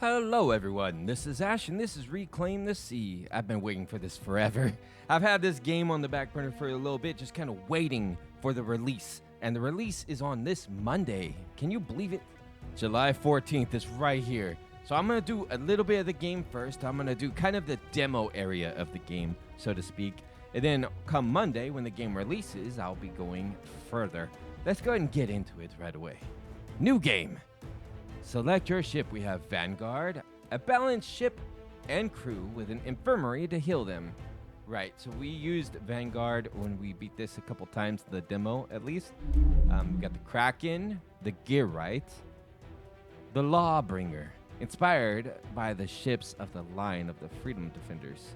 Hello everyone, this is Ash and this is Reclaim the Sea. I've been waiting for this forever. I've had this game on the back burner for a little bit, just kind of waiting for the release. And the release is on this Monday. Can you believe it? July 14th is right here. So I'm going to do a little bit of the game first. I'm going to do kind of the demo area of the game, so to speak. And then come Monday, when the game releases, I'll be going further. Let's go ahead and get into it right away. New game. Select your ship. We have Vanguard, a balanced ship and crew with an infirmary to heal them. Right, so we used Vanguard when we beat this a couple times, the demo at least. We got the Kraken, the Gearwright, the Lawbringer, inspired by the ships of the line of the Freedom Defenders.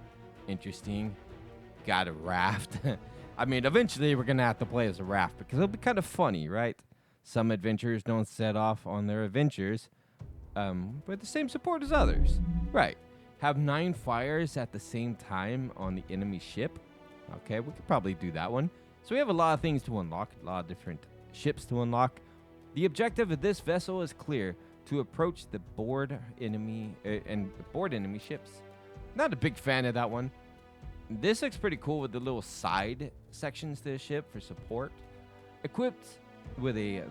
Interesting. Got a raft. I mean, eventually we're going to have to play as a raft because it'll be kind of funny, right? Some adventurers don't set off on their adventures with the same support as others. Right. Have 9 fires at the same time on the enemy ship. Okay, we could probably do that one. So we have a lot of things to unlock, a lot of different ships to unlock. The objective of this vessel is clear: to approach the board enemy ships. Not a big fan of that one. This looks pretty cool with the little side sections to the ship for support. Equipped with a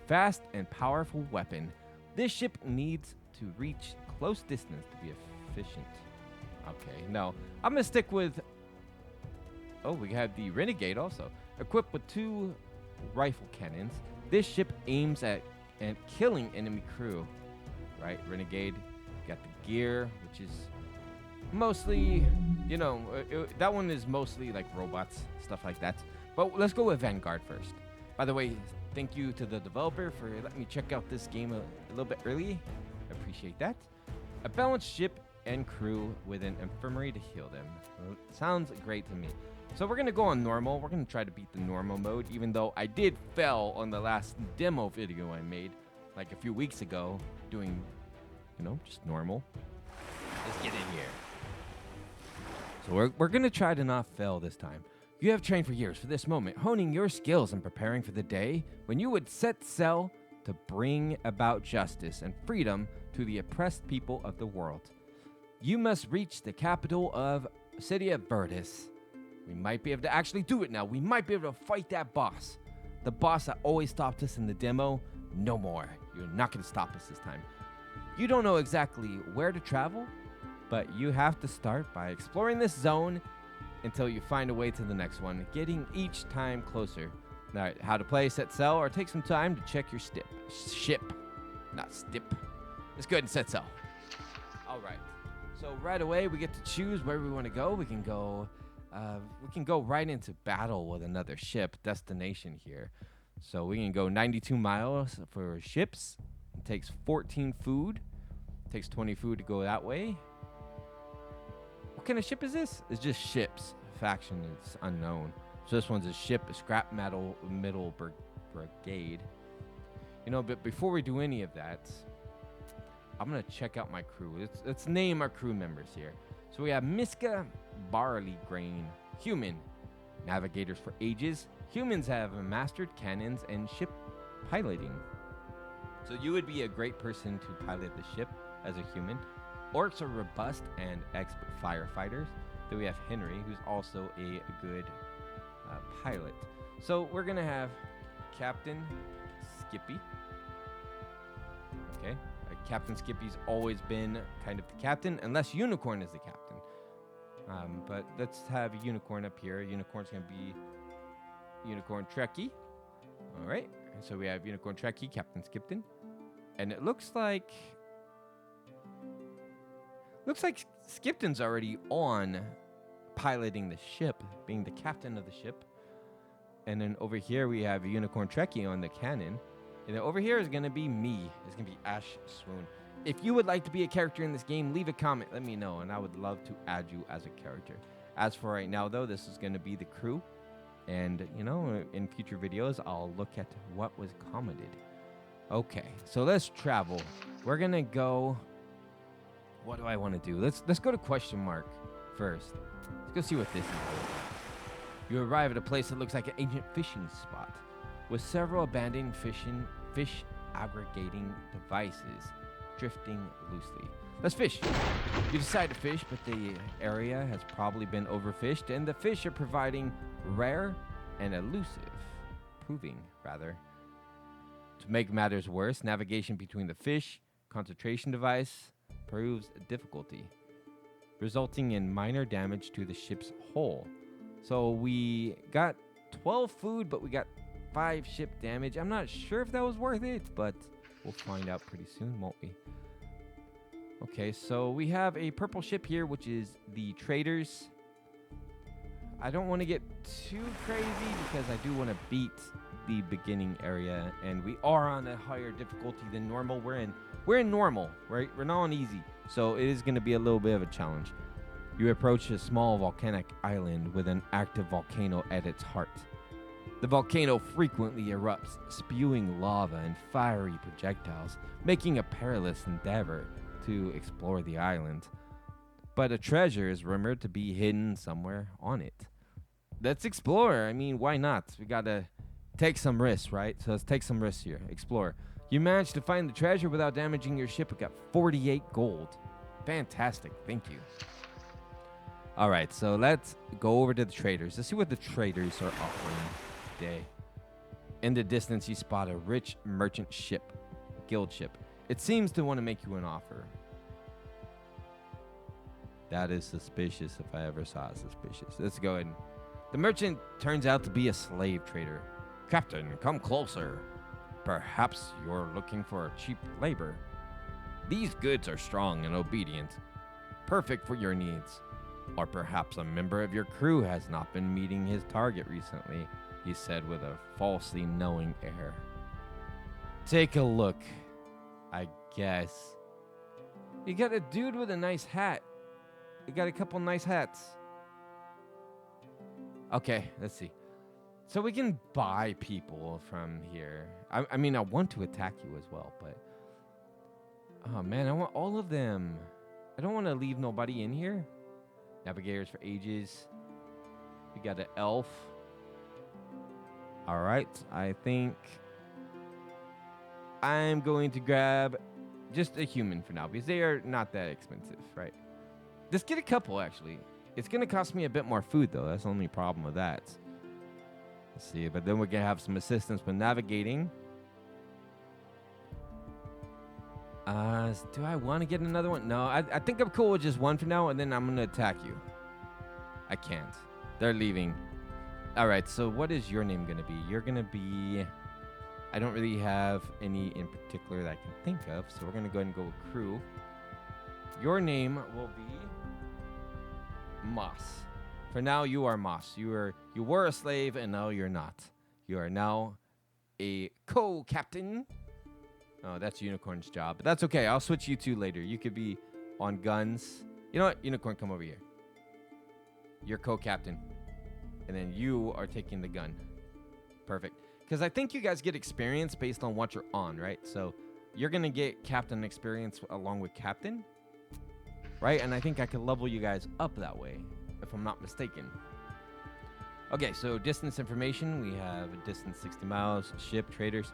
fast and powerful weapon, this ship needs to reach close distance to be efficient. Okay, no. I'm going to stick with... Oh, we have the Renegade also. Equipped with 2 rifle cannons, this ship aims at killing enemy crew. Right, Renegade. Got the gear, which is mostly, you know, that one is mostly like robots, stuff like that. But let's go with Vanguard first. By the way, thank you to the developer for letting me check out this game a little bit early. I appreciate that. A balanced ship and crew with an infirmary to heal them. Sounds great to me. So we're going to go on normal. We're going to try to beat the normal mode, even though I did fail on the last demo video I made like a few weeks ago doing, you know, just normal. Let's get in here. So we're going to try to not fail this time. You have trained for years for this moment, honing your skills and preparing for the day when you would set sail to bring about justice and freedom to the oppressed people of the world. You must reach the capital of City of Verdis. We might be able to actually do it now. We might be able to fight that boss. The boss that always stopped us in the demo, no more. You're not going to stop us this time. You don't know exactly where to travel, but you have to start by exploring this zone until you find a way to the next one, getting each time closer. All right, how to play, set sail, or take some time to check your ship. Not stip. Let's go ahead and set sail. All right. So right away, we get to choose where we want to go. We can go right into battle with another ship destination here. So we can go 92 miles for ships. It takes 14 food. It takes 20 food to go that way. What kind of ship is this? It's just ships. Faction is unknown. So this one's a ship, a scrap metal middle brigade. You know, but before we do any of that, I'm going to check out my crew. Let's name our crew members here. So we have Miska Barley Grain, human. Navigators for ages. Humans have mastered cannons and ship piloting. So you would be a great person to pilot the ship as a human. Orcs are robust and expert firefighters. Then we have Henry, who's also a good pilot. So we're going to have Captain Skippy. Okay. Captain Skippy's always been kind of the captain, unless Unicorn is the captain. But let's have a Unicorn up here. Unicorn's going to be Unicorn Trekkie. All right. So we have Unicorn Trekkie, Captain Skipton. And it looks like Skipton's already on piloting the ship, being the captain of the ship. And then over here we have a Unicorn Trekkie on the cannon. And then over here is going to be me. It's going to be Ash Swoon. If you would like to be a character in this game, leave a comment. Let me know, and I would love to add you as a character. As for right now, though, this is going to be the crew. And, you know, in future videos, I'll look at what was commented. Okay, so let's travel. We're going to go... What do I want to do? Let's go to question mark first. Let's go see what this is. You arrive at a place that looks like an ancient fishing spot with several abandoned fish aggregating devices. drifting loosely. Let's fish. You decide to fish, but the area has probably been overfished, and the fish are proving rather. To make matters worse, navigation between the fish concentration device proves a difficulty, resulting in minor damage to the ship's hull. So we got 12 food, but we got 5 ship damage. I'm not sure if that was worth it, but we'll find out pretty soon, won't we? Okay, so we have a purple ship here, which is the traders. I don't want to get too crazy because I do want to beat the beginning area, and we are on a higher difficulty than normal. We're in normal, right? We're not on easy, so it is going to be a little bit of a challenge. You approach a small volcanic island with an active volcano at its heart. The volcano frequently erupts, spewing lava and fiery projectiles, making a perilous endeavor to explore the island. But a treasure is rumored to be hidden somewhere on it. Let's explore. I mean, why not? We gotta take some risks, right? So let's take some risks here. Explore. You managed to find the treasure without damaging your ship. We got 48 gold. Fantastic. Thank you. All right, so let's go over to the traders. Let's see what the traders are offering today. In the distance, you spot a rich merchant ship, guild ship. It seems to want to make you an offer. That is suspicious if I ever saw it suspicious. Let's go ahead. The merchant turns out to be a slave trader. Captain, come closer. Perhaps you're looking for cheap labor. These goods are strong and obedient, perfect for your needs. Or perhaps a member of your crew has not been meeting his target recently, he said with a falsely knowing air. Take a look, I guess. You got a dude with a nice hat. You got a couple nice hats. Okay, let's see. So we can buy people from here. I mean, I want to attack you as well, but... Oh, man, I want all of them. I don't want to leave nobody in here. Navigators for ages. We got an elf. All right, I think I'm going to grab just a human for now because they are not that expensive, right? Let's get a couple, actually. It's going to cost me a bit more food, though. That's the only problem with that. Let's see, but then we're going to have some assistance with navigating. Do I want to get another one? No, I think I'm cool with just one for now, and then I'm going to attack you. I can't. They're leaving. All right, so what is your name going to be? You're going to be... I don't really have any in particular that I can think of, so we're going to go ahead and go with crew. Your name will be Moss. For now, you are Moss. You were a slave, and now you're not. You are now a co-captain. Oh, that's Unicorn's job. But that's okay. I'll switch you two later. You could be on guns. You know what? Unicorn, come over here. You're co-captain. And then you are taking the gun. Perfect. Because I think you guys get experience based on what you're on, right? So you're going to get captain experience along with captain. Right? And I think I could level you guys up that way, if I'm not mistaken. Okay, so distance information. We have a distance 60 miles, ship, traders.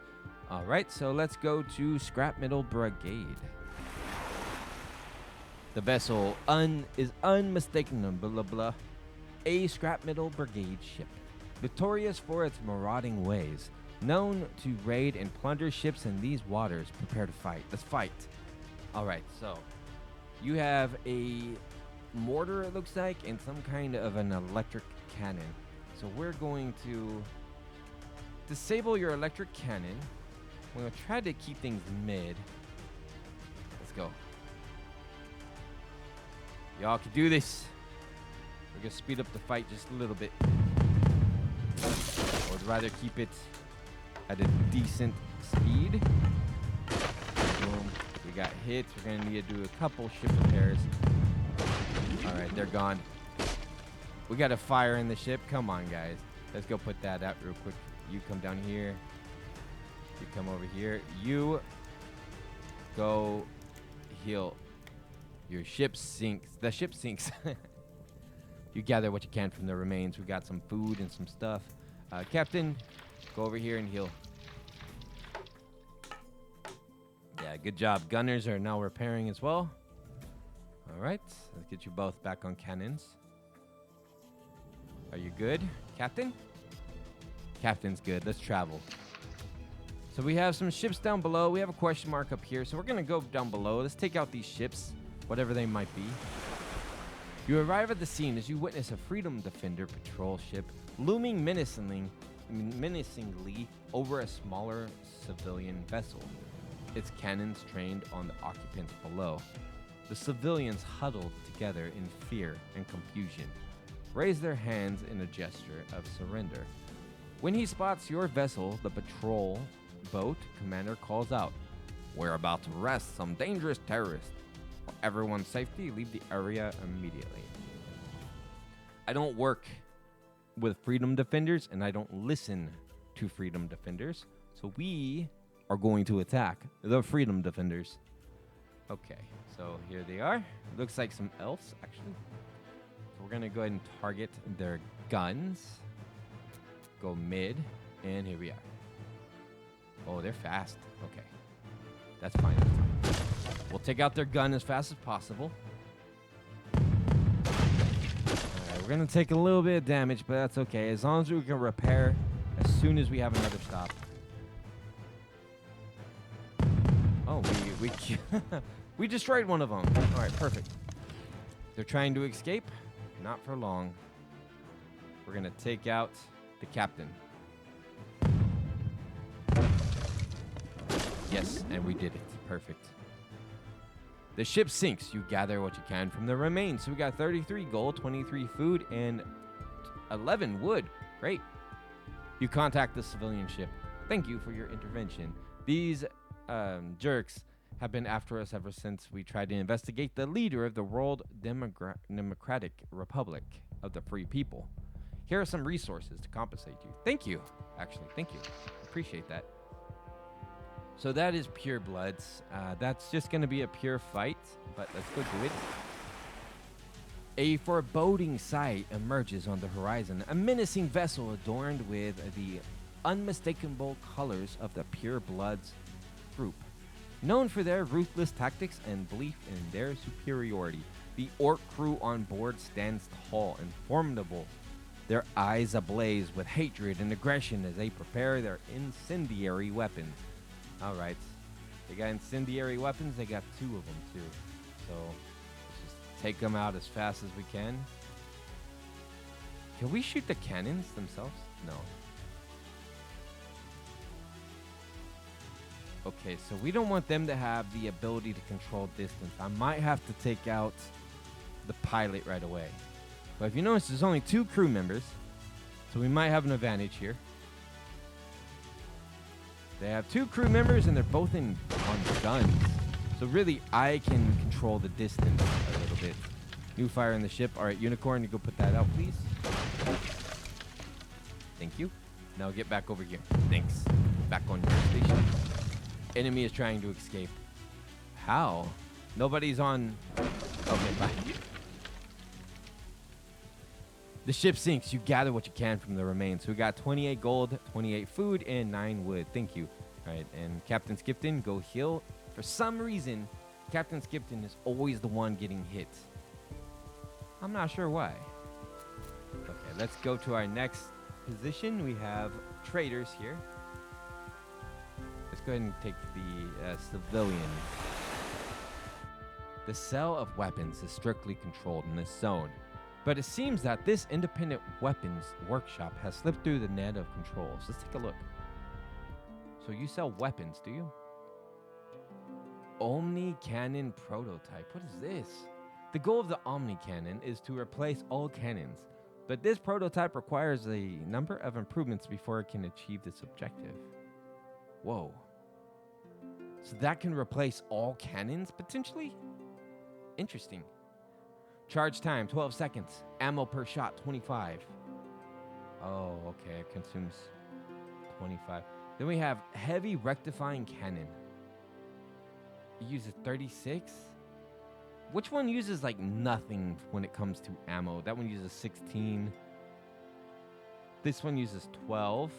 All right, so let's go to Scrap Metal Brigade. The vessel is unmistakable, blah, blah. A Scrap Metal Brigade ship. Notorious for its marauding ways. Known to raid and plunder ships in these waters. Prepare to fight. Let's fight. All right, so you have a mortar, it looks like, and some kind of an electric cannon. So we're going to disable your electric cannon. We're going to try to keep things mid. Let's go. Y'all can do this. We're going to speed up the fight just a little bit. I would rather keep it at a decent speed. Boom. We got hits. We're going to need to do a couple ship repairs. All right, they're gone. We got a fire in the ship. Come on, guys. Let's go put that out real quick. You come down here. You come over here. You go heal. Your ship sinks. The ship sinks. You gather what you can from the remains. We got some food and some stuff. Captain, go over here and heal. Yeah, Yeah, good job. Gunners are now repairing as well. All right, let's get you both back on cannons. Are you good, Captain? Captain's good. Let's travel. So we have some ships down below. We have a question mark up here. So we're going to go down below. Let's take out these ships, whatever they might be. You arrive at the scene as you witness a Freedom Defender patrol ship looming menacingly over a smaller civilian vessel. Its cannons trained on the occupants below. The civilians huddled together in fear and confusion, raise their hands in a gesture of surrender. When he spots your vessel, the patrol boat commander calls out, "We're about to arrest some dangerous terrorists. For everyone's safety, leave the area immediately." I don't work with Freedom Defenders, and I don't listen to Freedom Defenders, so we are going to attack the Freedom Defenders. Okay, so here they are. Looks like some elves, actually. So we're going to go ahead and target their guns. Go mid, and here we are. Oh, they're fast. Okay, that's fine. That's fine. We'll take out their gun as fast as possible. We're going to take a little bit of damage, but that's okay. As long as we can repair as soon as we have another stop. Oh, we destroyed one of them. All right, perfect. They're trying to escape. Not for long. We're going to take out the captain. Yes, and we did it. Perfect. The ship sinks. You gather what you can from the remains. So we got 33 gold, 23 food, and 11 wood. Great. You contact the civilian ship. Thank you for your intervention. These jerks have been after us ever since we tried to investigate the leader of the World Democratic Republic of the Free People. Here are some resources to compensate you. Thank you. Actually, thank you. Appreciate that. So that is Pure Bloods. That's just going to be a pure fight, but let's go do it. A foreboding sight emerges on the horizon. A menacing vessel adorned with the unmistakable colors of the Pure Bloods group. Known for their ruthless tactics and belief in their superiority, the orc crew on board stands tall and formidable, their eyes ablaze with hatred and aggression as they prepare their incendiary weapons. All right, they got incendiary weapons. They got 2 of them too. So let's just take them out as fast as we can. Can we shoot the cannons themselves? No. Okay, so we don't want them to have the ability to control distance. I might have to take out the pilot right away. But if you notice, there's only 2 crew members, so we might have an advantage here. They have 2 crew members, and they're both on guns. So really, I can control the distance a little bit. New fire in the ship. All right, Unicorn, you go put that out, please. Thank you. Now get back over here. Thanks. Back on your station. Enemy is trying to escape. How? Nobody's on... Okay, bye. The ship sinks. You gather what you can from the remains. So we got 28 gold, 28 food, and 9 wood. Thank you. All right, and Captain Skipton, go heal. For some reason, Captain Skipton is always the one getting hit. I'm not sure why. Okay, let's go to our next position. We have traders here. Let's go ahead and take the civilian. The sale of weapons is strictly controlled in this zone. But it seems that this independent weapons workshop has slipped through the net of controls. Let's take a look. So you sell weapons, do you? Omni Cannon Prototype. What is this? The goal of the Omni Cannon is to replace all cannons. But this prototype requires a number of improvements before it can achieve this objective. Whoa. So that can replace all cannons, potentially? Interesting. Charge time, 12 seconds. Ammo per shot, 25. Oh, okay. It consumes 25. Then we have heavy rectifying cannon. It uses 36. Which one uses like nothing when it comes to ammo? That one uses 16. This one uses 12.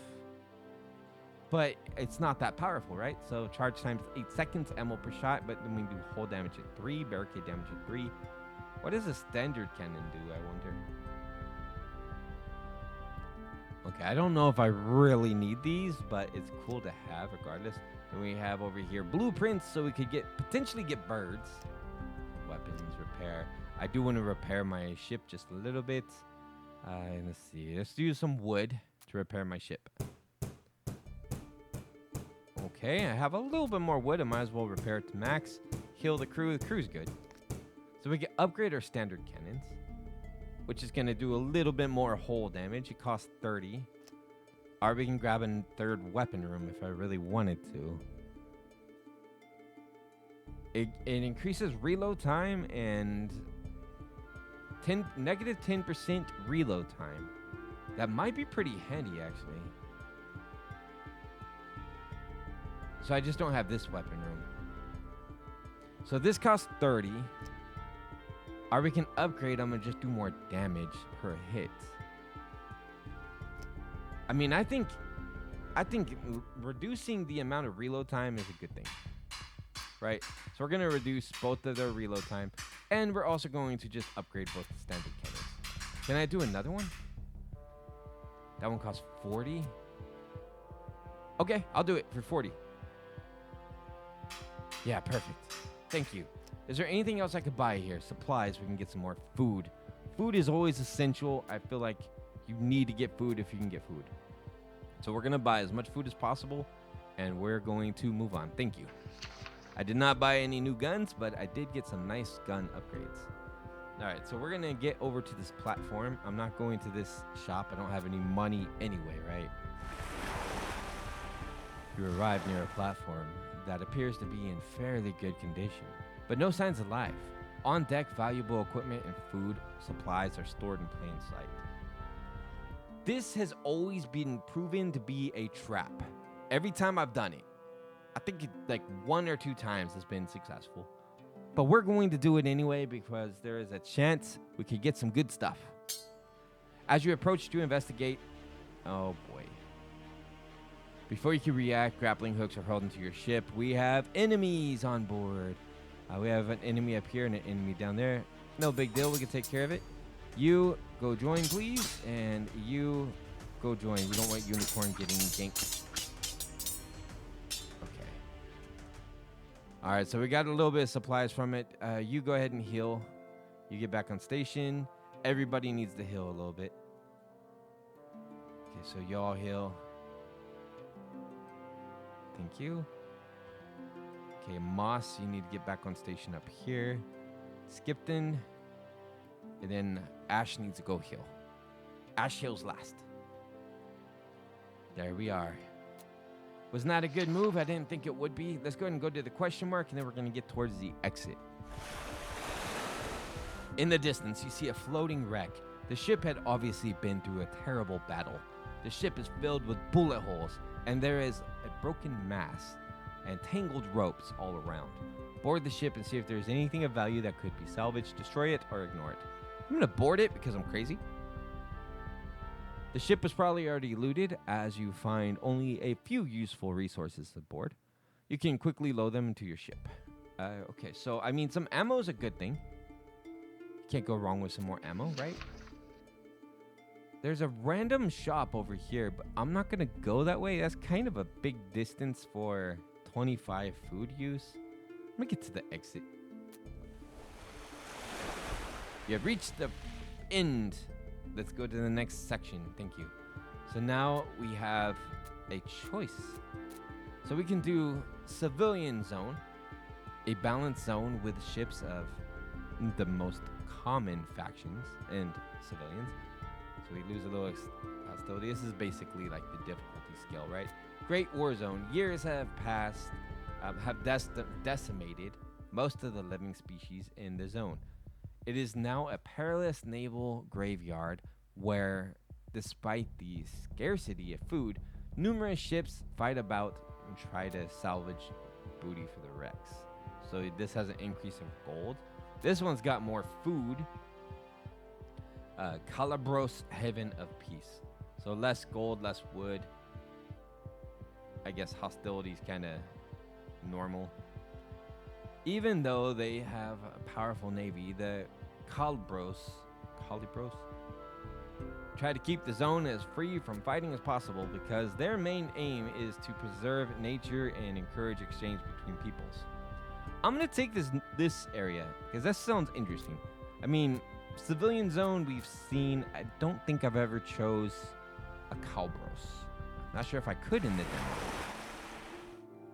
but it's not that powerful, right? So charge times 8 seconds, ammo per shot, but then we do hull damage at 3, barricade damage at 3. What does a standard cannon do, I wonder? Okay, I don't know if I really need these, but it's cool to have regardless. Then we have over here blueprints, so we could potentially get birds. Weapons, repair. I do want to repair my ship just a little bit. Let's see. Let's use some wood to repair my ship. Okay, I have a little bit more wood. I might as well repair it to max. Heal the crew. The crew's good. So we can upgrade our standard cannons, which is going to do a little bit more hull damage. It costs 30. Or we can grab a third weapon room if I really wanted to. It increases reload time and negative 10% reload time. That might be pretty handy, actually. So I just don't have this weapon room. So this costs 30. Or we can upgrade them and just do more damage per hit. I mean, I think reducing the amount of reload time is a good thing. Right? So we're going to reduce both of their reload time. And we're also going to just upgrade both the standard cannons. Can I do another one? That one costs 40. Okay, I'll do it for 40. Yeah, perfect. Thank you. Is there anything else I could buy here? Supplies, we can get some more food. Food is always essential. I feel like you need to get food if you can get food. So we're going to buy as much food as possible, and we're going to move on. Thank you. I did not buy any new guns, but I did get some nice gun upgrades. All right, so we're going to get over to this platform. I'm not going to this shop. I don't have any money anyway, right? You arrive near a platform that appears to be in fairly good condition, but no signs of life. On deck, valuable equipment and food supplies are stored in plain sight. This has always been proven to be a trap. Every time I've done it, I think like 1 or 2 times has been successful. But we're going to do it anyway because there is a chance we could get some good stuff. As you approach to investigate, oh boy. Before you can react, grappling hooks are held into your ship. We have enemies on board. We have an enemy up here and an enemy down there. No big deal. We can take care of it. You go join, please. And you go join. We don't want Unicorn getting ganked. Okay. All right. So we got a little bit of supplies from it. You go ahead and heal. You get back on station. Everybody needs to heal a little bit. Okay. So y'all heal. Thank you. Okay, Moss, you need to get back on station up here. Skipton. And then Ash needs to go heal. Ash heals last. There we are. Was not a good move. I didn't think it would be. Let's go ahead and go to the question mark, and then we're going to get towards the exit. In the distance, you see a floating wreck. The ship had obviously been through a terrible battle. The ship is filled with bullet holes, and there is a broken mast and tangled ropes all around. Board the ship and see if there's anything of value that could be salvaged, destroy it, or ignore it. I'm going to board it because I'm crazy. The ship is probably already looted, as you find only a few useful resources aboard. You can quickly load them into your ship. Okay, so, I mean, some ammo is a good thing. Can't go wrong with some more ammo, right? There's a random shop over here, but I'm not going to go that way. That's kind of a big distance for 25 food use. Let me get to the exit. You have reached the end. Let's go to the next section. Thank you. So now we have a choice. So we can do civilian zone, a balanced zone with ships of the most common factions and civilians. So we lose a little hostility. This is basically like the difficulty scale, right? Great War Zone. Years have passed, have decimated most of the living species in the zone. It is now a perilous naval graveyard where, despite the scarcity of food, numerous ships fight about and try to salvage booty for the wrecks. So this has an increase of gold. This one's got more food. Calabros, Heaven of Peace. So less gold, less wood. I guess hostility's kind of normal. Even though they have a powerful navy, the Calibros try to keep the zone as free from fighting as possible because their main aim is to preserve nature and encourage exchange between peoples. I'm gonna take this area because that sounds interesting. I mean, civilian zone we've seen. I don't think I've ever chose a Calibros. Not sure if I could in the demo.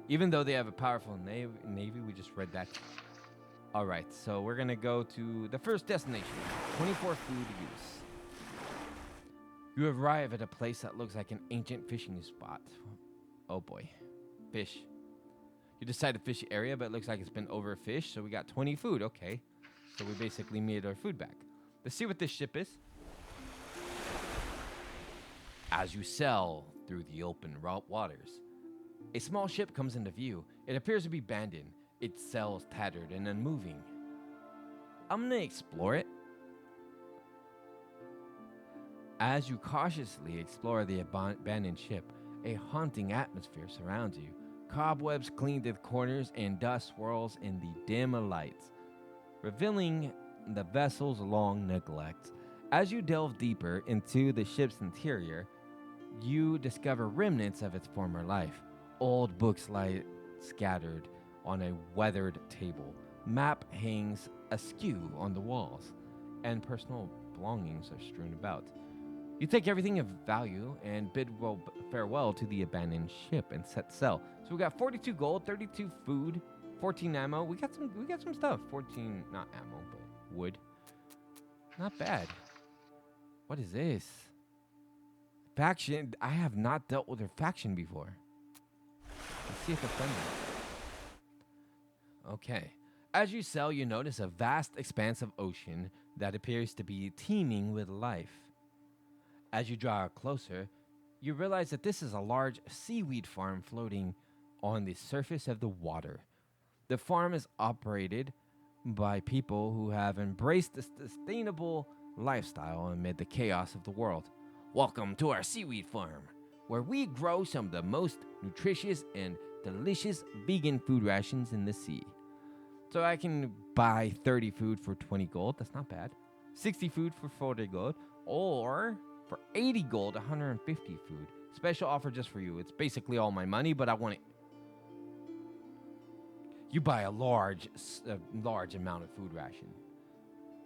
Even though they have a powerful navy, we just read that. All right, so we're gonna go to the first destination. 24 food use. You arrive at a place that looks like an ancient fishing spot. Oh boy, fish. You decide to fish the area, but it looks like it's been overfished, so we got 20 food. Okay, so we basically made our food back. Let's see what this ship is. As you sail through the open waters, a small ship comes into view. It appears to be abandoned. Its sails tattered and unmoving. I'm gonna explore it. As you cautiously explore the abandoned ship, a haunting atmosphere surrounds you. Cobwebs cling to the corners and dust swirls in the dim lights, revealing the vessel's long neglect. As you delve deeper into the ship's interior, you discover remnants of its former life. Old books lie scattered on a weathered table. Map hangs askew on the walls, and personal belongings are strewn about. You take everything of value and bid farewell to the abandoned ship and set sail. So we got 42 gold, 32 food, 14 ammo. We got some stuff. 14 not ammo, but wood. Not bad. What is this? Faction. I have not dealt with their faction before. Let's see if they're friendly. Okay. As you sail, you notice a vast expanse of ocean that appears to be teeming with life. As you draw closer, you realize that this is a large seaweed farm floating on the surface of the water. The farm is operated by people who have embraced the sustainable lifestyle amid the chaos of the world. Welcome to our seaweed farm, where we grow some of the most nutritious and delicious vegan food rations in the sea. So I can buy 30 food for 20 gold. That's not bad. 60 food for 40 gold. Or for 80 gold, 150 food. Special offer just for you. It's basically all my money, but I want it. You buy a large amount of food ration.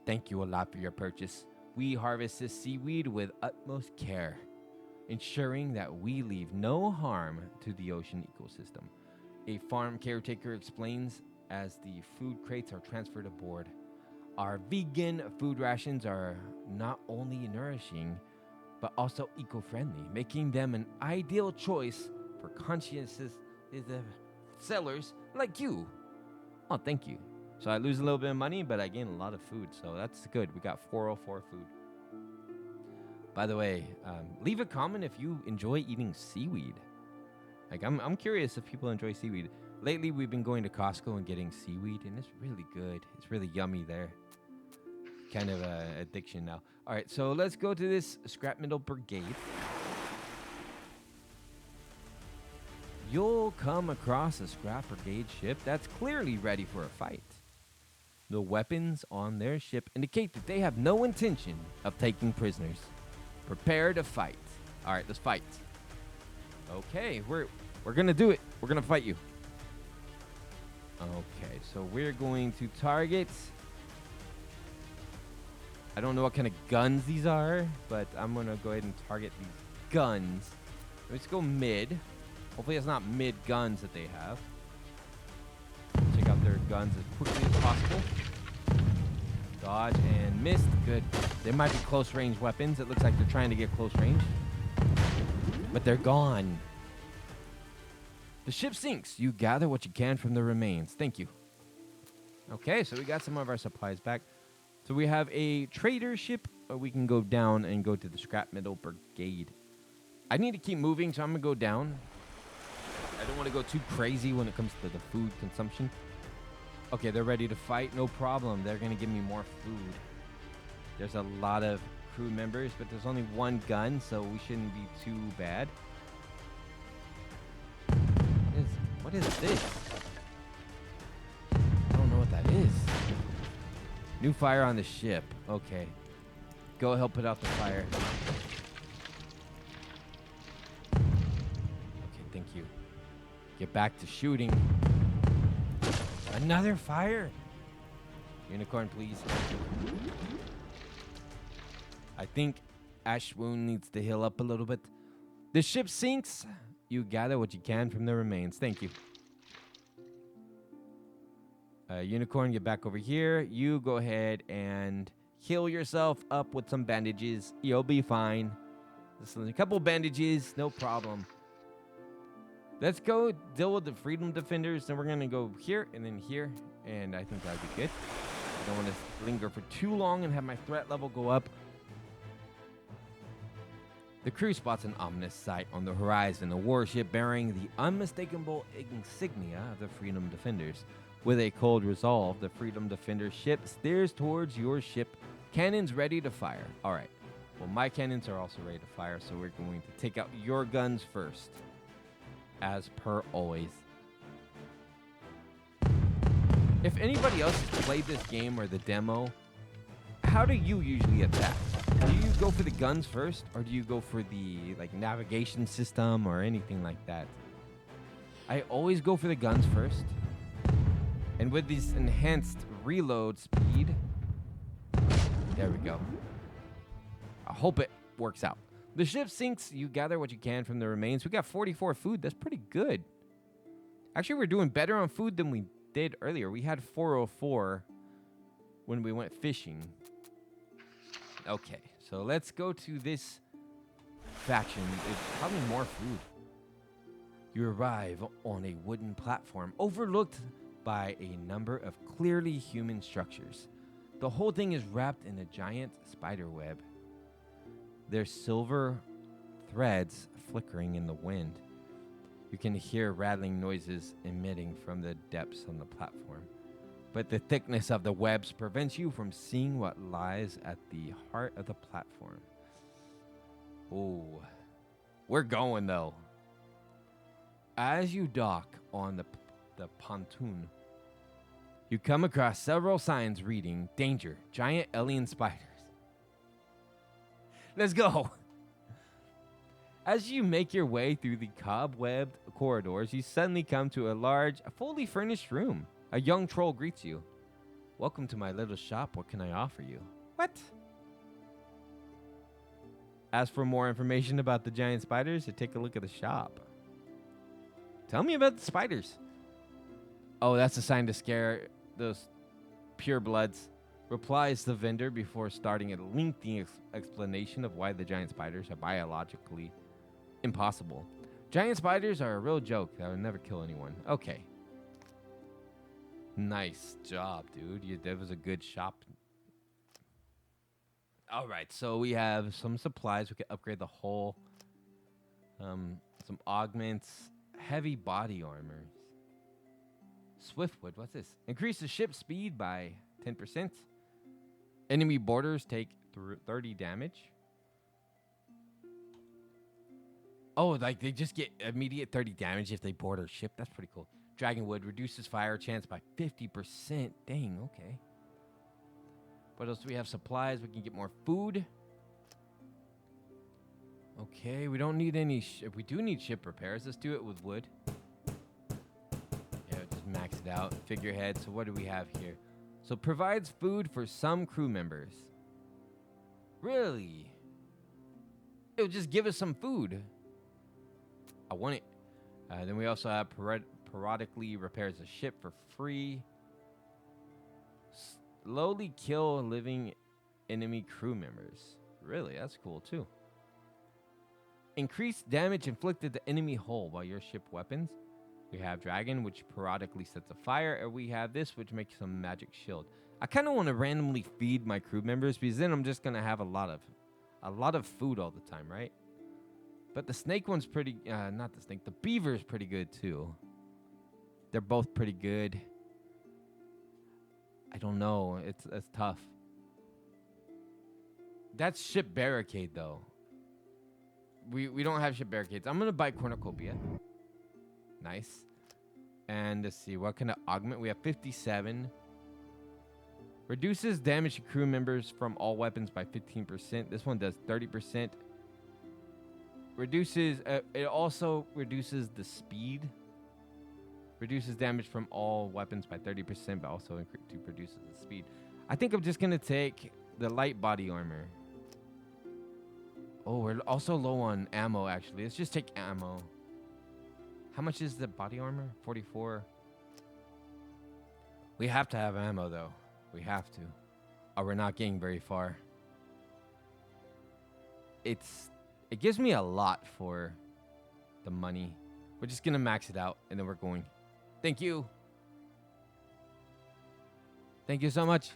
Thank you a lot for your purchase. We harvest this seaweed with utmost care, ensuring that we leave no harm to the ocean ecosystem. A farm caretaker explains as the food crates are transferred aboard. Our vegan food rations are not only nourishing, but also eco-friendly, making them an ideal choice for conscientious sellers like you. Oh, thank you. So I lose a little bit of money, but I gain a lot of food, so that's good. We got 404 food. By the way, leave a comment if you enjoy eating seaweed. Like, I'm curious if people enjoy seaweed. Lately, we've been going to Costco and getting seaweed, and it's really good. It's really yummy there. Kind of an addiction now. All right, so let's go to this scrap metal brigade. You'll come across a scrap brigade ship that's clearly ready for a fight. The weapons on their ship indicate that they have no intention of taking prisoners. Prepare to fight. All right, let's fight. Okay, we're gonna do it. We're gonna fight you. Okay, so we're going to target. I don't know what kind of guns these are, but I'm gonna go ahead and target these guns. Let's go mid. Hopefully it's not mid guns that they have. Check out their guns as quickly as possible. Dodge and missed. Good. They might be close range weapons. It looks like they're trying to get close range. But they're gone. The ship sinks. You gather what you can from the remains. Thank you. Okay, so we got some of our supplies back. So we have a trader ship. Or we can go down and go to the scrap metal brigade. I need to keep moving, so I'm going to go down. I don't want to go too crazy when it comes to the food consumption. Okay, they're ready to fight. No problem. They're going to give me more food. There's a lot of crew members, but there's only one gun, so we shouldn't be too bad. What is this? I don't know what that is. New fire on the ship. Okay. Go help put out the fire. Okay, thank you. Get back to shooting. Another fire? Unicorn, please. I think Ash Wound needs to heal up a little bit. The ship sinks. You gather what you can from the remains. Thank you. Unicorn, get back over here. You go ahead and heal yourself up with some bandages. You'll be fine. Just a couple bandages, no problem. Let's go deal with the Freedom Defenders. Then we're going to go here and then here. And I think that would be good. I don't want to linger for too long and have my threat level go up. The crew spots an ominous sight on the horizon, a warship bearing the unmistakable insignia of the Freedom Defenders. With a cold resolve, the Freedom Defender ship steers towards your ship, cannons ready to fire. All right, well, my cannons are also ready to fire, so we're going to take out your guns first, as per always. If anybody else has played this game or the demo, how do you usually attack? Do you go for the guns first, or do you go for the navigation system or anything like that? I always go for the guns first. And with this enhanced reload speed, there we go. I hope it works out. The ship sinks. You gather what you can from the remains. We got 44 food. That's pretty good. Actually, we're doing better on food than we did earlier. We had 404 when we went fishing. Okay, so let's go to this faction. It's probably more food. You arrive on a wooden platform overlooked by a number of clearly human structures. The whole thing is wrapped in a giant spider web. There's silver threads flickering in the wind. You can hear rattling noises emitting from the depths on the platform. But the thickness of the webs prevents you from seeing what lies at the heart of the platform. Ooh. We're going, though. As you dock on the pontoon, you come across several signs reading, "Danger, giant alien spiders." Let's go. As you make your way through the cobwebbed corridors, you suddenly come to a large, fully furnished room. A young troll greets you. "Welcome to my little shop. What can I offer you?" What? Ask for more information about the giant spiders or take a look at the shop. Tell me about the spiders. Oh, that's a sign to scare those purebloods. Replies the vendor before starting a lengthy explanation of why the giant spiders are biologically impossible. Giant spiders are a real joke that would never kill anyone. Okay. Nice job, dude. That was a good shop. All right, so we have some supplies. We can upgrade the hull. Some augments. Heavy body armor. Swiftwood, what's this? Increase the ship speed by 10%. Enemy boarders take 30 damage. Oh, like they just get immediate 30 damage if they board our ship. That's pretty cool. Dragonwood reduces fire chance by 50%. Dang, okay. What else do we have? Supplies. We can get more food. Okay, we don't need any... If we do need ship repairs, let's do it with wood. Yeah, just max it out. Figurehead. So what do we have here? So provides food for some crew members. Really? It'll just give us some food. I want it. Then we also have periodically repairs a ship for free. Slowly kill living enemy crew members. Really? That's cool too. Increased damage inflicted to enemy hull while your ship weapons. We have Dragon, which periodically sets a fire, and we have this, which makes some magic shield. I kind of want to randomly feed my crew members because then I'm just gonna have a lot of food all the time, right? But the snake one's pretty. Not the snake. The beaver is pretty good too. They're both pretty good. I don't know. It's tough. That's ship barricade though. We don't have ship barricades. I'm gonna buy cornucopia. Nice. And let's see, what kind of augment? We have 57. Reduces damage to crew members from all weapons by 15%. This one does 30%. Reduces, it also reduces the speed. Reduces damage from all weapons by 30%, but also reduces the speed. I think I'm just going to take the light body armor. Oh, we're also low on ammo, actually. Let's just take ammo. How much is the body armor? 44. We have to have ammo, though. We have to. Or we're not getting very far. It gives me a lot for the money. We're just going to max it out, and then we're going. Thank you. Thank you so much.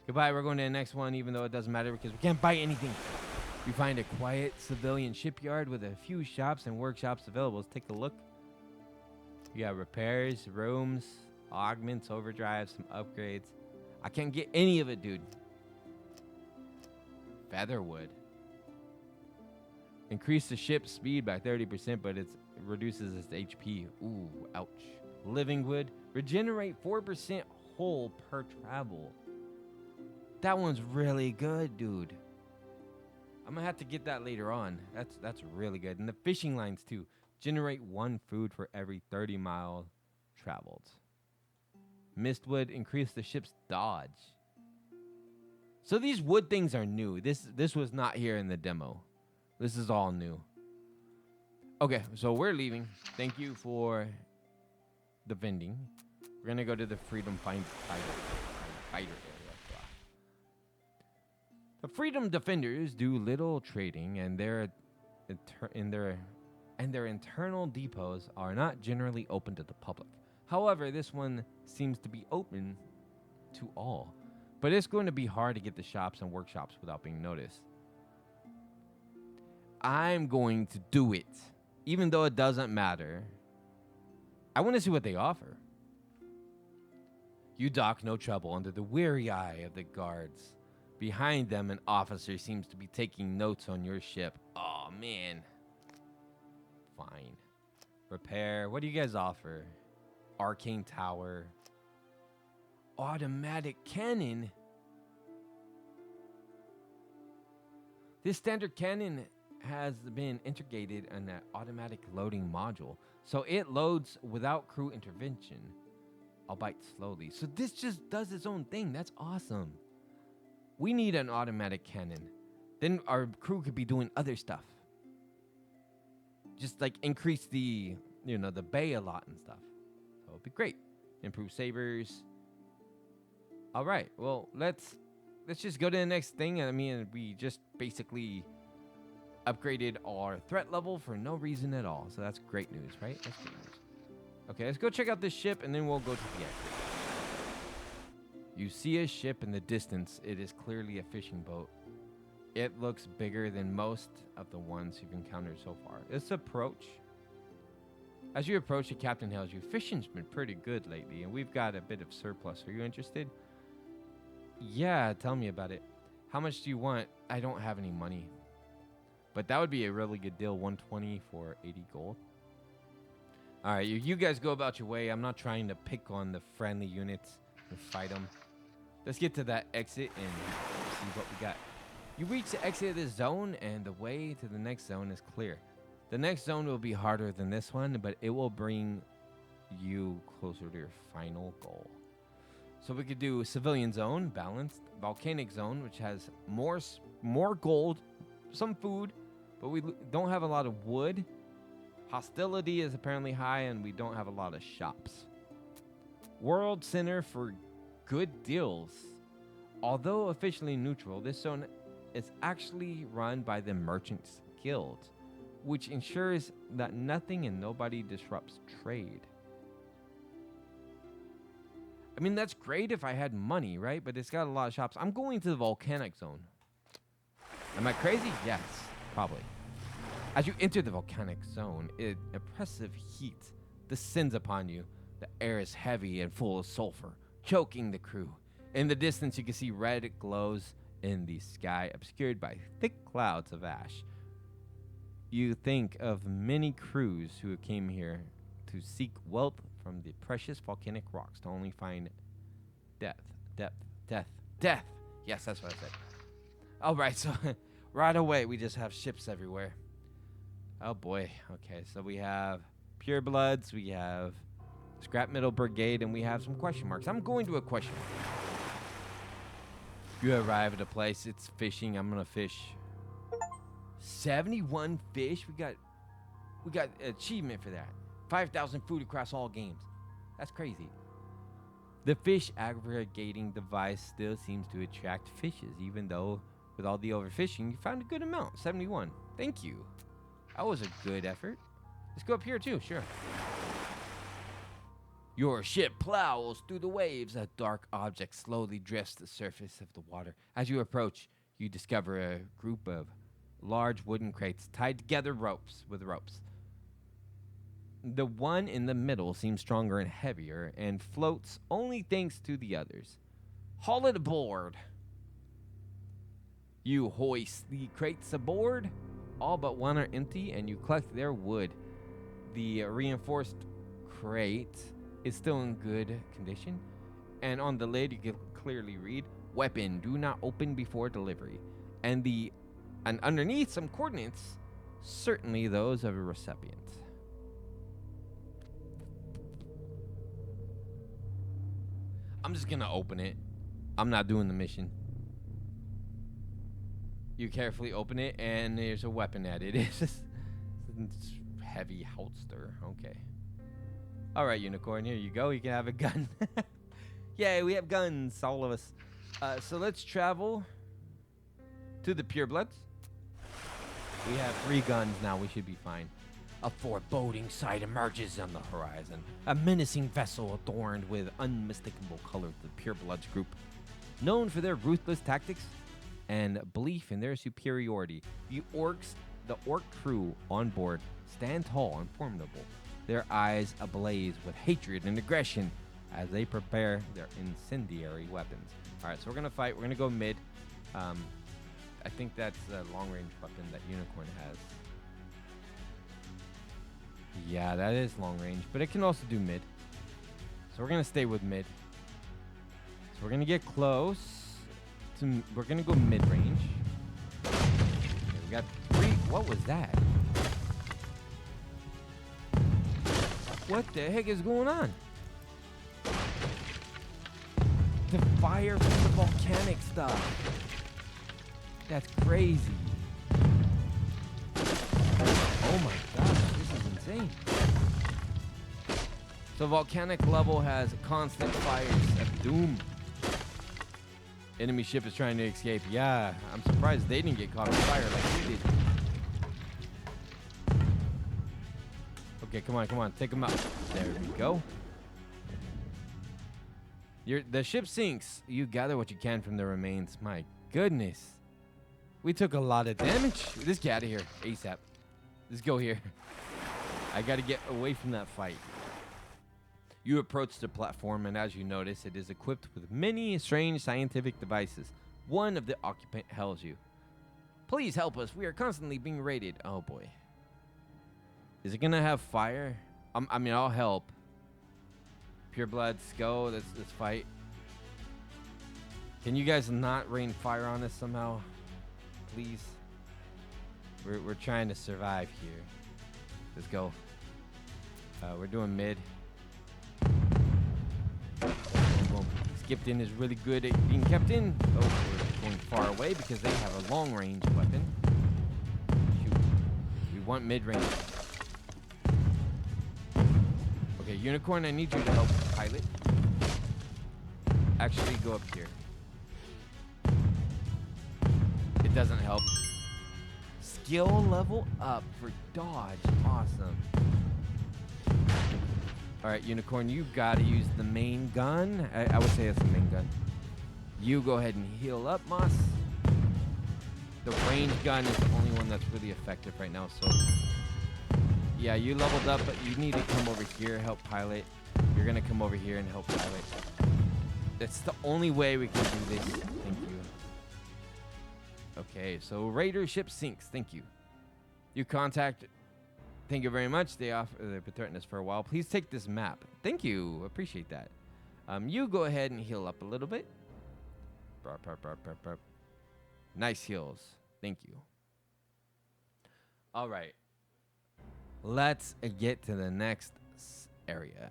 Goodbye. We're going to the next one, even though it doesn't matter because we can't buy anything. We find a quiet civilian shipyard with a few shops and workshops available. Let's take a look. We got repairs, rooms, augments, overdrives, some upgrades. I can't get any of it, dude. Featherwood. Increase the ship's speed by 30%, but it reduces its HP. Ooh, ouch. Living wood. Regenerate 4% hull per travel. That one's really good, dude. I'm going to have to get that later on. That's really good. And the fishing lines, too. Generate 1 food for every 30 miles traveled. Mistwood. Increase the ship's dodge. So these wood things are new. This was not here in the demo. This is all new. Okay, so we're leaving. Thank you for the vending. We're going to go to the Freedom Fighter area. The Freedom Defenders do little trading, and their internal depots are not generally open to the public. However, this one seems to be open to all. But it's going to be hard to get the shops and workshops without being noticed. I'm going to do it, even though it doesn't matter. I want to see what they offer. You dock no trouble under the weary eye of the guards. Behind them, an officer seems to be taking notes on your ship. Oh, man. Fine. Repair. What do you guys offer? Arcane tower. Automatic cannon. This standard cannon has been integrated in an automatic loading module, so it loads without crew intervention, albeit slowly. So this just does its own thing. That's awesome. We need an automatic cannon. Then our crew could be doing other stuff. Just like increase the bay a lot and stuff. So it'd be great. Improve sabers. All right. Well, let's just go to the next thing. I mean, we just basically upgraded our threat level for no reason at all. So that's great news, right? That's great news. Okay, let's go check out this ship, and then we'll go to the exit. You see a ship in the distance. It is clearly a fishing boat. It looks bigger than most of the ones you've encountered so far. Let's approach. As you approach, the captain hails you. Fishing's been pretty good lately, and we've got a bit of surplus. Are you interested? Yeah, tell me about it. How much do you want? I don't have any money. But that would be a really good deal. 120 for 80 gold. All right, you guys go about your way. I'm not trying to pick on the friendly units and fight them. Let's get to that exit and see what we got. You reach the exit of this zone, and the way to the next zone is clear. The next zone will be harder than this one, but it will bring you closer to your final goal. So we could do civilian zone, balanced, volcanic zone, which has more gold, some food, but we don't have a lot of wood. Hostility is apparently high, and we don't have a lot of shops. World Center for Good Deals. Although officially neutral, this zone is actually run by the Merchants Guild, which ensures that nothing and nobody disrupts trade. I mean, that's great if I had money, right? But it's got a lot of shops. I'm going to the volcanic zone. Am I crazy? Yes, probably. As you enter the volcanic zone, an oppressive heat descends upon you. The air is heavy and full of sulfur, choking the crew. In the distance, you can see red glows in the sky, obscured by thick clouds of ash. You think of many crews who came here to seek wealth from the precious volcanic rocks to only find death. Death. Yes, that's what I said. All right, so right away we just have ships everywhere. Oh boy. Okay, so we have purebloods, we have scrap metal brigade, and we have some question marks. I'm going to a question mark. You arrive at a place. It's fishing. I'm gonna fish. 71 fish. We got achievement for that. 5,000 food across all games. That's crazy. The fish aggregating device still seems to attract fishes, even though with all the overfishing, you found a good amount. 71. Thank you. That was a good effort. Let's go up here too. Sure. Your ship plows through the waves. A dark object slowly drifts the surface of the water. As you approach, you discover a group of large wooden crates tied together with ropes. The one in the middle seems stronger and heavier and floats only thanks to the others. Haul it aboard. You hoist the crates aboard. All but one are empty, and you collect their wood. The reinforced crate is still in good condition, and on the lid you can clearly read, "Weapon, do not open before delivery." And underneath some coordinates, certainly those of a recipient. I'm just gonna open it. I'm not doing the mission. You carefully open it, and there's a weapon at it. It's heavy holster. Okay. All right, Unicorn, here you go. You can have a gun. Yay, we have guns, all of us. So let's travel to the purebloods. We have 3 guns now. We should be fine. A foreboding sight emerges on the horizon. A menacing vessel adorned with unmistakable colors. The purebloods group, known for their ruthless tactics and belief in their superiority. The orc crew on board stand tall and formidable, their eyes ablaze with hatred and aggression as they prepare their incendiary weapons. All right, so we're going to fight. We're going to go mid. I think that's a long-range weapon that Unicorn has. Yeah, that is long-range, but it can also do mid. So we're going to stay with mid. So we're going to get close. We're going to go mid-range. Okay, we got 3. What was that? What the heck is going on? The fire from the volcanic stuff. That's crazy. Oh my gosh, this is insane. So volcanic level has constant fires of doom. Enemy ship is trying to escape. Yeah, I'm surprised they didn't get caught on fire like we did. Okay, come on, take them out. There we go. The ship sinks. You gather what you can from the remains. My goodness. We took a lot of damage. Let's get out of here ASAP. Let's go here. I gotta get away from that fight. You approach the platform, and as you notice, it is equipped with many strange scientific devices. One of the occupant hails you. Please help us. We are constantly being raided. Oh boy. Is it gonna have fire? I mean, I'll help. Purebloods, go. Let's fight. Can you guys not rain fire on us somehow? Please. We're trying to survive here. Let's go. We're doing mid. Skipped in is really good at being kept in. Oh, we're going far away because they have a long range weapon. Shoot. We want mid range. Okay, Unicorn, I need you to help pilot. Actually, go up here. It doesn't help. Skill level up for dodge. Awesome. All right, Unicorn, you gotta use the main gun. I would say it's the main gun. You go ahead and heal up, Moss. The range gun is the only one that's really effective right now, so yeah, you leveled up, but you need to come over here, help pilot. You're gonna come over here and help pilot. That's the only way we can do this. Thank you. Okay, so Raider ship sinks. Thank you. You contact Thank you very much. They've been threatening us for a while. Please take this map. Thank you. Appreciate that. You go ahead and heal up a little bit. Burp, burp, burp, burp, burp. Nice heals. Thank you. All right. Let's get to the next area.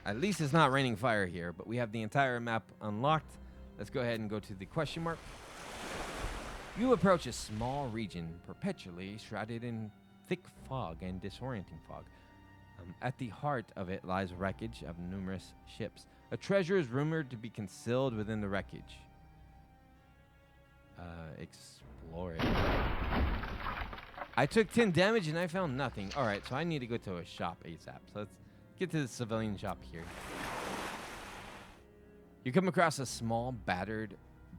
At least it's not raining fire here, but we have the entire map unlocked. Let's go ahead and go to the question mark. You approach a small region perpetually shrouded in thick fog and disorienting fog. At the heart of it lies wreckage of numerous ships. A treasure is rumored to be concealed within the wreckage. Explore it. I took 10 damage and I found nothing. All right, so I need to go to a shop ASAP. So let's get to the civilian shop here. You come across a small, battered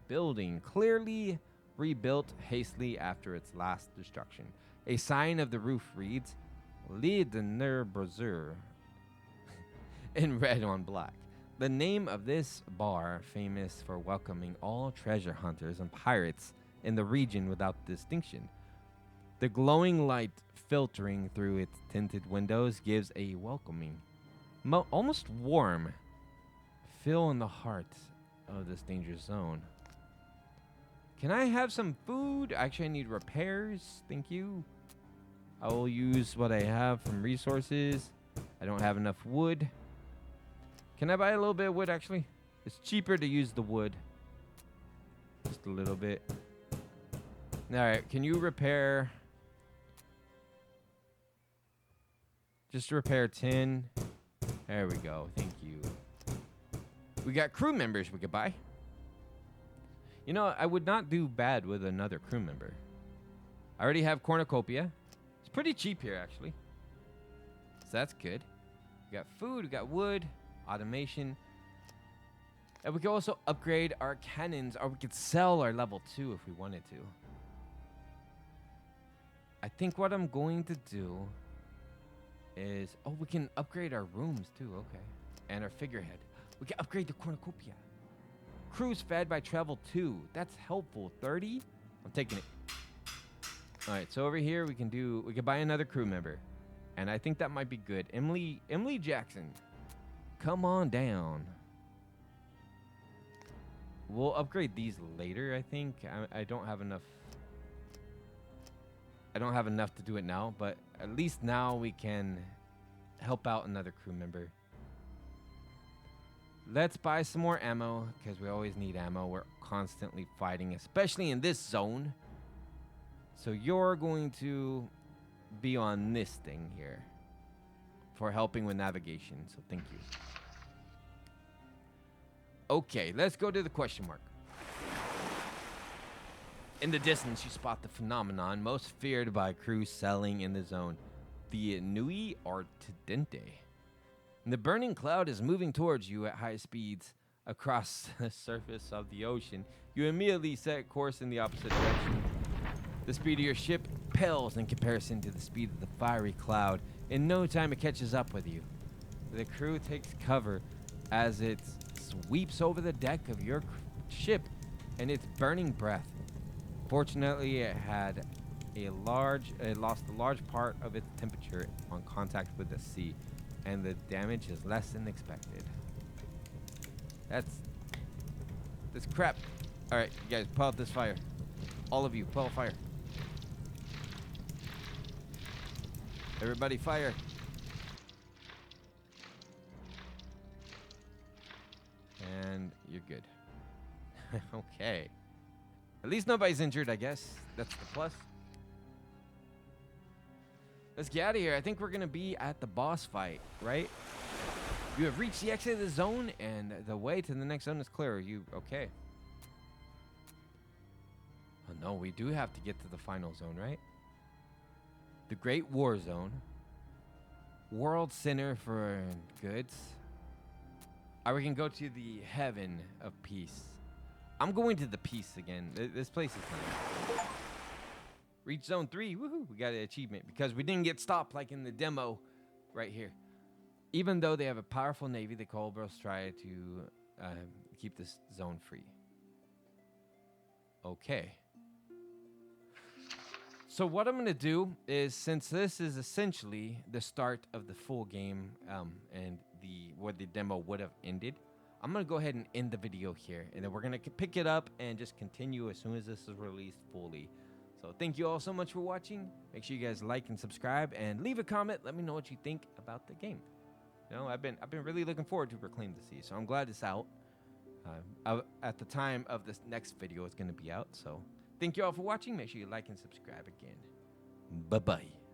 building, clearly rebuilt hastily after its last destruction. A sign of the roof reads, "Lied der Brasur," in red on black. The name of this bar, famous for welcoming all treasure hunters and pirates in the region without distinction. The glowing light filtering through its tinted windows gives a welcoming, almost warm feel in the heart of this dangerous zone. Can I have some food? Actually, I need repairs. Thank you. I will use what I have from resources. I don't have enough wood. Can I buy a little bit of wood, actually? It's cheaper to use the wood. Just a little bit. All right, can you repair? Just repair 10. There we go. Thank you. We got crew members we could buy. You know, I would not do bad with another crew member. I already have cornucopia. It's pretty cheap here, actually. So that's good. We got food, we got wood, automation. And we can also upgrade our cannons, or we could sell our level 2 if we wanted to. I think what I'm going to do is... Oh, we can upgrade our rooms too, okay. And our figurehead. We can upgrade the cornucopia. Crews fed by travel 2. That's helpful. 30? I'm taking it. All right, so over here we can buy another crew member. And I think that might be good. Emily Jackson. Come on down. We'll upgrade these later, I think. I don't have enough. I don't have enough to do it now, but at least now we can help out another crew member. Let's buy some more ammo, because we always need ammo. We're constantly fighting, especially in this zone. So you're going to be on this thing here for helping with navigation, so thank you. Okay, let's go to the question mark. In the distance, you spot the phenomenon most feared by crews sailing in the zone, the Nui Artidente. The burning cloud is moving towards you at high speeds across the surface of the ocean. You immediately set course in the opposite direction. The speed of your ship pales in comparison to the speed of the fiery cloud. In no time, it catches up with you. The crew takes cover as it sweeps over the deck of your ship and its burning breath. Fortunately, it lost a large part of its temperature on contact with the sea, and the damage is less than expected. That's crap. All right, you guys, put out this fire. All of you, put out fire. Everybody, fire. And you're good. Okay. At least nobody's injured, I guess. That's the plus. Let's get out of here. I think we're going to be at the boss fight, right? You have reached the exit of the zone, and the way to the next zone is clear. Are you okay? Oh, no, we do have to get to the final zone, right? The Great War Zone. World Center for Goods. Or we can go to the Heaven of Peace. I'm going to the Peace again. This place is nice. Reach Zone 3. Woohoo! We got an achievement because we didn't get stopped like in the demo right here. Even though they have a powerful navy, the Cobras try to keep this zone free. Okay. So what I'm gonna do is, since this is essentially the start of the full game, and where the demo would have ended, I'm gonna go ahead and end the video here, and then we're gonna pick it up and just continue as soon as this is released fully. So thank you all so much for watching. Make sure you guys like and subscribe, and leave a comment. Let me know what you think about the game. You know, I've been really looking forward to Reclaim the Sea, so I'm glad it's out. At the time of this next video, it's gonna be out. So thank you all for watching. Make sure you like and subscribe again. Bye bye.